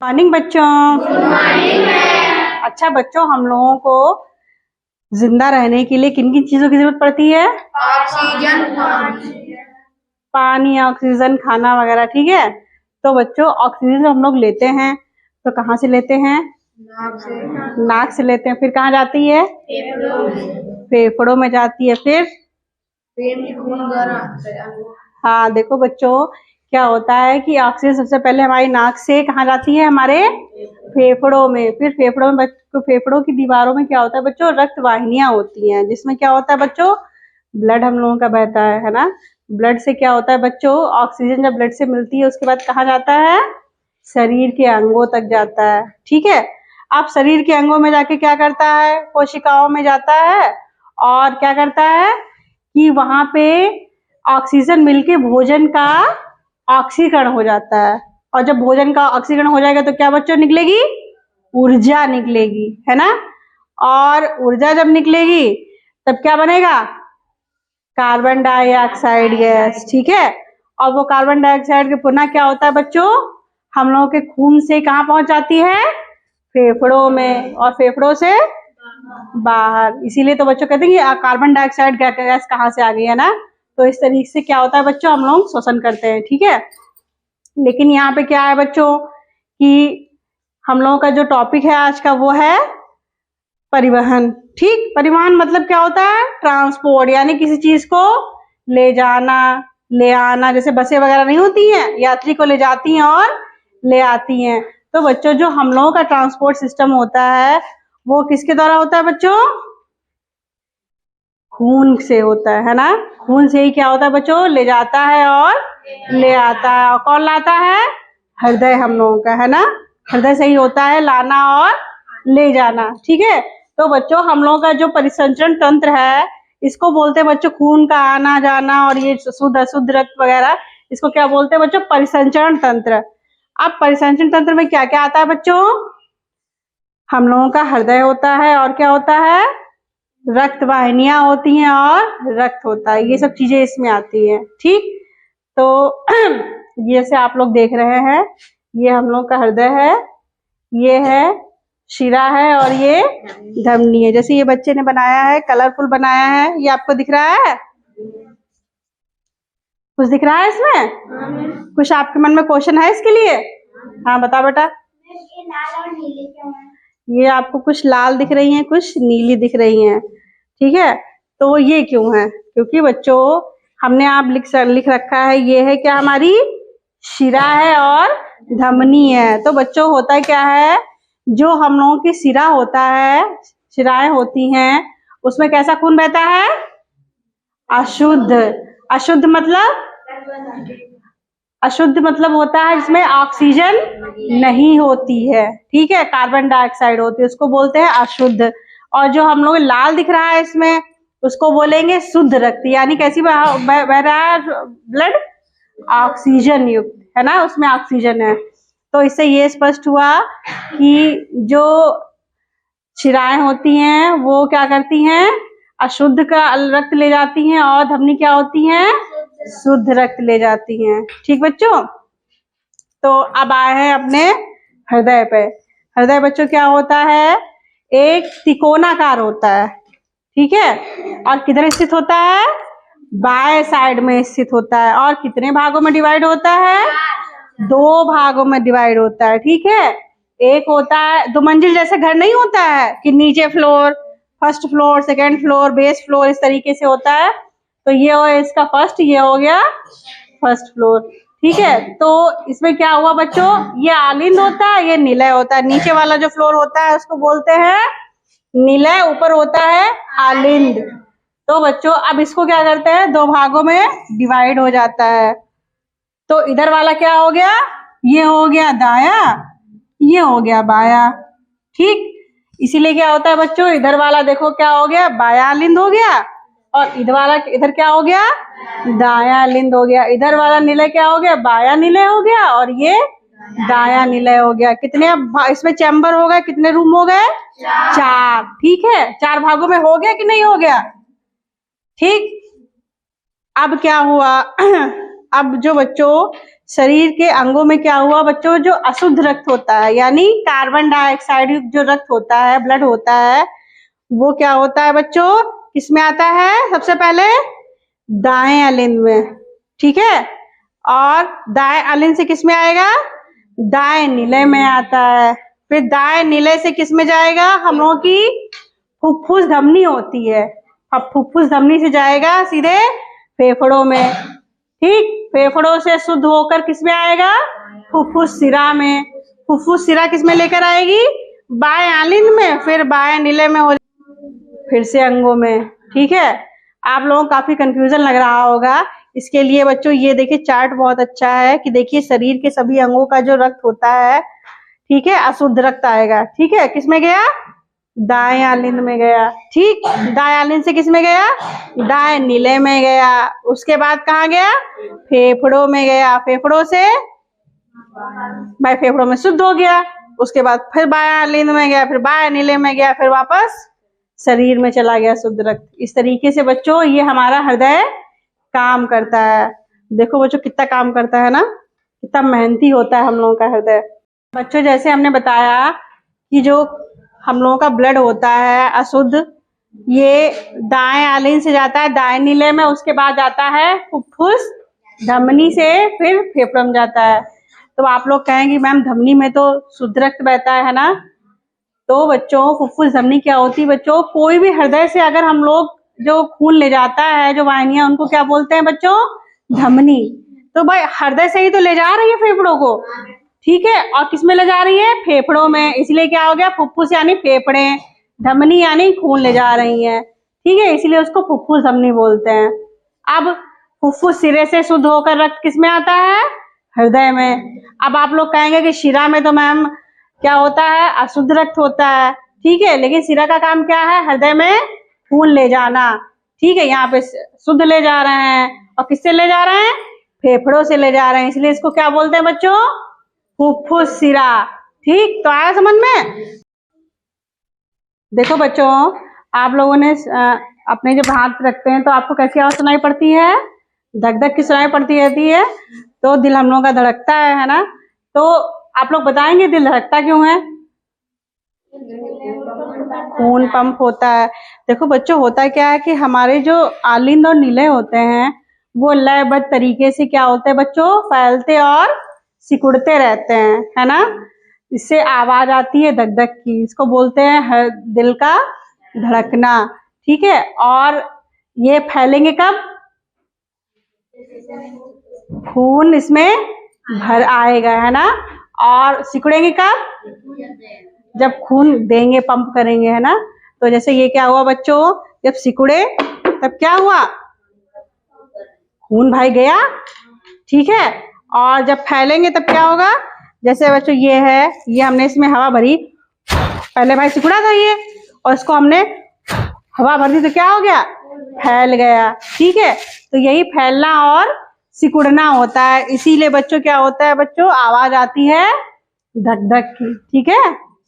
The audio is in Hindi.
मॉर्निंग बच्चों। Good morning ma'am. अच्छा बच्चों, हम लोगों को जिंदा रहने के लिए किन किन चीजों की जरूरत पड़ती है? ऑक्सीजन, पानी, ऑक्सीजन, खाना वगैरह। ठीक है, तो बच्चों ऑक्सीजन हम लोग लेते हैं तो कहाँ से लेते हैं? नाक से लेते हैं। फिर कहाँ जाती है? फेफड़ों में जाती है। फिर हाँ देखो बच्चों, क्या होता है कि ऑक्सीजन सबसे पहले हमारी नाक से कहाँ जाती है? हमारे फेफड़ों में। फिर फेफड़ों में फेफड़ों की दीवारों में क्या होता है बच्चों? रक्त वाहिनियां होती हैं, जिसमें क्या होता है बच्चों? ब्लड हम लोगों का बहता है ना। ब्लड से क्या होता है बच्चों? ऑक्सीजन जब ब्लड से मिलती है उसके बाद कहाँ जाता है? शरीर के अंगों तक जाता है। ठीक है, अब शरीर के अंगों में जाके क्या करता है? कोशिकाओं में जाता है और क्या करता है कि वहां पे ऑक्सीजन मिलके भोजन का ऑक्सीकरण हो जाता है। और जब भोजन का ऑक्सीकरण हो जाएगा तो क्या बच्चों निकलेगी? ऊर्जा निकलेगी, है ना। और ऊर्जा जब निकलेगी तब क्या बनेगा? Carbon dioxide gas. ठीक है, और वो कार्बन डाइऑक्साइड के पुनः क्या होता है बच्चों? हम लोगों के खून से कहाँ पहुंच जाती है? फेफड़ों में, और फेफड़ों से बाहर। इसीलिए तो बच्चों कहते हैं कि कार्बन डाइऑक्साइड गैस कहाँ से आ गई, है ना। तो इस तरीके से क्या होता है बच्चों? हम लोग श्वसन करते हैं। ठीक है, लेकिन यहाँ पे क्या है बच्चों कि हम लोगों का जो टॉपिक है आज का वो है परिवहन। ठीक, परिवहन मतलब क्या होता है? ट्रांसपोर्ट, यानी किसी चीज को ले जाना, ले आना। जैसे बसें वगैरह नहीं होती हैं, यात्री को ले जाती हैं और ले आती हैं। तो बच्चों जो हम लोगों का ट्रांसपोर्ट सिस्टम होता है वो किसके द्वारा होता है बच्चों? खून से होता है ना। खून से ही क्या होता है बच्चों? ले जाता है और ले आता है। और कौन लाता है? हृदय हम लोगों का, है ना। हृदय से ही होता है लाना और ले जाना। ठीक है, तो बच्चों हम लोगों का जो परिसंचरण तंत्र है इसको बोलते हैं बच्चों खून का आना जाना और ये शुद्ध अशुद्ध रक्त वगैरह, इसको क्या बोलते हैं बच्चों? परिसंचरण तंत्र। अब परिसंचरण तंत्र में क्या क्या आता है बच्चों? हम लोगों का हृदय होता है और क्या होता है? रक्त वाहिनियां होती हैं और रक्त होता है। ये सब चीजें इसमें आती हैं। ठीक, तो ये से आप लोग देख रहे हैं, ये हम लोग का हृदय है, ये है शिरा है और ये धमनी है। जैसे ये बच्चे ने बनाया है, कलरफुल बनाया है, ये आपको दिख रहा है? कुछ दिख रहा है इसमें? कुछ आपके मन में क्वेश्चन है इसके लिए? हाँ बता बेटा। ये लाल और नीले क्यों हैं? ये आपको कुछ लाल दिख रही हैं, कुछ नीली दिख रही हैं। ठीक है, तो ये क्यों है? क्योंकि बच्चों हमने आप लिख रखा है, ये है क्या? हमारी शिरा है और धमनी है। तो बच्चों होता क्या है, जो हम लोगों की शिरा होता है, शिराएं होती हैं, उसमें कैसा खून बहता है? अशुद्ध। अशुद्ध मतलब? अशुद्ध मतलब होता है जिसमें ऑक्सीजन नहीं होती है। ठीक है, कार्बन डाइऑक्साइड होती है, उसको बोलते हैं अशुद्ध। और जो हम लोग लाल दिख रहा है इसमें, उसको बोलेंगे शुद्ध रक्त। यानी कैसी बह रहा है ब्लड? ऑक्सीजन युक्त, है ना, उसमें ऑक्सीजन है। तो इससे ये स्पष्ट हुआ कि जो शिराएं होती हैं वो क्या करती हैं? अशुद्ध का रक्त ले जाती हैं, और धमनी क्या होती हैं? शुद्ध रक्त ले जाती हैं। ठीक बच्चों, तो अब आए हैं अपने हृदय पे। हृदय बच्चों क्या होता है? एक त्रिकोणाकार होता है। ठीक है, और किधर स्थित होता है? बाएं साइड में स्थित होता है। और कितने भागों में डिवाइड होता है? 2 भागों में डिवाइड होता है। ठीक है, एक होता है 2 मंजिल जैसे घर नहीं होता है कि नीचे floor, first floor, second floor, base floor, इस तरीके से होता है। तो ये हो इसका फर्स्ट, ये हो गया फर्स्ट फ्लोर। ठीक है, तो इसमें क्या हुआ बच्चों? ये आलिंद होता है, ये निलय होता है। नीचे वाला जो फ्लोर होता है उसको बोलते हैं निलय, ऊपर होता है आलिंद। तो बच्चों अब इसको क्या करते हैं? 2 भागों में डिवाइड हो जाता है। तो इधर वाला क्या हो गया? ये हो गया दाया, ये हो गया बाया। ठीक, इसीलिए क्या होता है बच्चों? इधर वाला देखो क्या हो गया? बाया लिंद हो गया, और इधर वाला इधर क्या हो गया? दाया लिंद हो गया। इधर वाला निलय क्या हो गया? बाया निलय हो गया, और ये दाया निलय हो गया। कितने इसमें चैम्बर हो गए? कितने रूम हो गए? 4। ठीक है, 4 भागों में हो गया कि नहीं हो गया? ठीक, अब क्या हुआ? अब जो बच्चों शरीर के अंगों में क्या हुआ बच्चों, जो अशुद्ध रक्त होता है यानी कार्बन डाइऑक्साइड युक्त जो रक्त होता है, ब्लड होता है, वो क्या होता है बच्चों, किसमें आता है, सबसे पहले दाएं अलिंद में, ठीक है, और दाएं अलिंद से किसमें आएगा, दाएं नीले में आता है, फिर दाएं नीले से किसमें जाएगा, हम लोगों की फुफ्फुस धमनी होती है, अब फुफ्फुस धमनी से जाएगा सीधे फेफड़ों में, ठीक, फेफड़ों से शुद्ध होकर किसमें आएगा, फुफ्फुस शिरा में, फुफ्फुस शिरा किसमें लेकर आएगी, बाएं अलिंद में, फिर बाएं नीले में हो, फिर से अंगों में, ठीक है। आप लोगों को काफी कंफ्यूजन लग रहा होगा, इसके लिए बच्चों ये देखिए चार्ट बहुत अच्छा है कि देखिए शरीर के सभी अंगों का जो रक्त होता है, ठीक है, अशुद्ध रक्त आएगा, ठीक है, किसमें गया, दाएं अलिंद में गया, ठीक, दाएं अलिंद से किसमें गया, दाएं नीले में गया, उसके बाद कहाँ गया, फेफड़ों में गया, फेफड़ों से भाई फेफड़ों में शुद्ध हो गया, उसके बाद फिर बाएं अलिंद में गया, फिर बाएं नीले में गया, फिर वापस शरीर में चला गया शुद्ध रक्त। इस तरीके से बच्चों ये हमारा हृदय काम करता है। देखो बच्चों कितना काम करता है ना, कितना मेहनती होता है हम लोगों का हृदय। बच्चों जैसे हमने बताया कि जो हम लोगों का ब्लड होता है अशुद्ध, ये दाएं अलिंद से जाता है दाएं नीले में, उसके बाद जाता है फुफ्फुस धमनी से, फिर फेफड़ों में जाता है। तो आप लोग कहेंगे मैम धमनी में तो शुद्ध रक्त बहता है ना, तो बच्चों फुफ्फुस धमनी क्या होती है बच्चों, कोई भी हृदय से अगर हम लोग जो खून ले जाता है, जो वाहिनियां, उनको क्या बोलते हैं बच्चों, धमनी। तो भाई हृदय से ही तो ले जा रही है फेफड़ों को, ठीक है, और किसमें ले जा रही है, फेफड़ों में, इसलिए क्या हो गया, फुफ्फुस यानी फेफड़े, धमनी यानी खून ले जा रही है, ठीक है, इसलिए उसको फुफ्फुस धमनी बोलते हैं। अब फुफ्फुस सिरे से शुद्ध होकर रक्त किसमें आता है, हृदय में। अब आप लोग कहेंगे कि शिरा में तो मैम क्या होता है, अशुद्ध रक्त होता है, ठीक है, लेकिन शिरा का काम क्या है, हृदय में खून ले जाना, ठीक है, यहाँ पे शुद्ध ले जा रहे हैं, और किससे ले जा रहे हैं, फेफड़ों से ले जा रहे हैं, इसलिए इसको क्या बोलते हैं बच्चों, फुफ्फुस शिरा, ठीक। तो आया समझ में। देखो बच्चों आप लोगों ने अपने जब हाथ रखते हैं तो आपको कैसी आवाज सुनाई पड़ती है, धक धक की सुनाई पड़ती रहती है, तो दिल हम लोगों का धड़कता है ना। तो आप लोग बताएंगे दिल धड़कता क्यों है, खून पंप होता है। देखो बच्चों होता क्या है कि हमारे जो आलिंद और नीले होते हैं वो लयबद्ध तरीके से क्या होते हैं बच्चों, फैलते और सिकुड़ते रहते हैं, है ना, इससे आवाज आती है धक धक की, इसको बोलते हैं दिल का धड़कना, ठीक है। और ये फैलेंगे कब, खून इसमें भर आएगा, है ना, और सिकुड़ेंगे कब, जब खून देंगे, पंप करेंगे, है ना। तो जैसे ये क्या हुआ बच्चों, जब सिकुड़े तब क्या हुआ, खून भाई गया, ठीक है, और जब फैलेंगे तब क्या होगा, जैसे बच्चों ये है, ये हमने इसमें हवा भरी, पहले भाई सिकुड़ा था ये, और इसको हमने हवा भर दी तो क्या हो गया, फैल गया, ठीक है। तो यही फैलना और सिकुड़ना होता है, इसीलिए बच्चों क्या होता है बच्चों, आवाज आती है धक धक की, ठीक है।